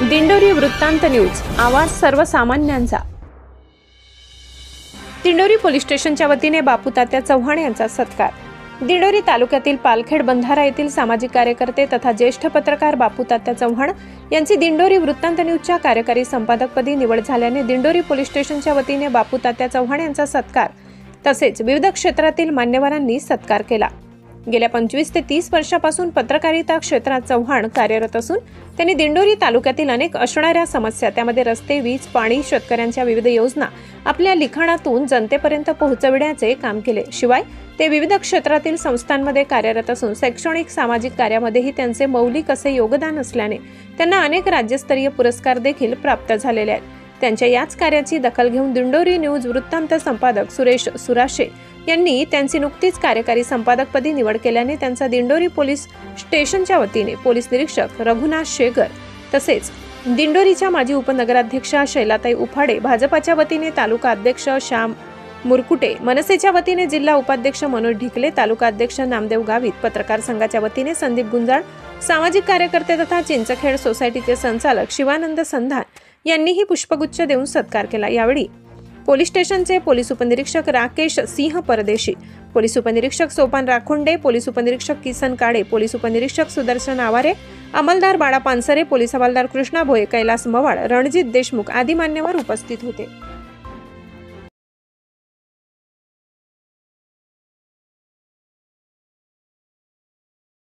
दिंडोरी वृत्तांत न्यूज, आवाज सर्वसामान्यांचा। दिंडोरी पोलीस स्टेशनच्या वतीने बापू तात्या चव्हाण यांचा सत्कार। दिंडोरी तालुक्यातील पालखेड बंधारा येथील सामाजिक कार्यकर्ते तथा ज्येष्ठ पत्रकार बापू तात्या चव्हाण यांची दिंडोरी वृत्तांत न्यूजच्या कार्यकारी संपादकपदी निवड झाल्याने दिंडोरी पोलीस स्टेशनच्या वतीने बापू तात्या चव्हाण यांचा सत्कार तसेच विविध क्षेत्रातील मान्यवरांनी सत्कार केला। गेल्या 25 ते 30 वर्षापासून पत्रकारिता क्षेत्रात चव्हाण कार्यरत असून त्यांनी दिंडोरी तालुक्यातील अनेक असणाऱ्या समस्या, त्यामध्ये रस्ते, वीज, पाणी, शेतकऱ्यांच्या विविध योजना आपल्या लिखाणातून जनतेपर्यंत पोहोचविण्याचे काम केले। शिवाय ते विविध क्षेत्रातील संस्थांमध्ये कार्यरत असून शैक्षणिक सामाजिक कार्यामध्येही त्यांचे मौलिक असे योगदान असल्याने त्यांना अनेक राज्यस्तरीय पुरस्कार देखील प्राप्त झालेले आहेत। त्यांच्या याच कार्याची दखल घेऊन दिंडोरी न्यूज वृत्तांत संपादक सुरेश सुराशे यांनी त्यांची नुकतीच कार्यकारी संपादकपदी निवड केल्याने त्यांचा दिंडोरी पोलीस स्टेशनच्या वतीने पोलीस निरीक्षक रघुनाथ शेगर तसेच दिंडोरीच्या माजी उपनगराध्यक्षा शैलाताई उफाडे, भाजपाच्या वतीने तालुका अध्यक्ष श्याम मुरकुटे, मनसेच्या वतीने जिल्हा उपाध्यक्ष मनोज ढिकले, तालुका अध्यक्ष नामदेव गावित, पत्रकार संघाच्या वतीने संदीप गुंजाळ, सामाजिक कार्यकर्ते तथा चिंचखेड सोसायटीचे संचालक शिवानंद संधान यांनीही पुष्पगुच्छ देऊन सत्कार केला। यावेळी पोलीस स्टेशनचे पोलीस उपनिरीक्षक राकेश सिंह परदेशी, पोलीस उपनिरीक्षक सोपान राखोंडे, पोलीस उपनिरीक्षक किसन काळे, पोलीस उपनिरीक्षक सुदर्शन आवारे, अंमलदार बाळा पानसरे, पोलीस हवालदार कृष्णा भोये, कैलास मवाळ, रणजित देशमुख आदी मान्यवर उपस्थित होते।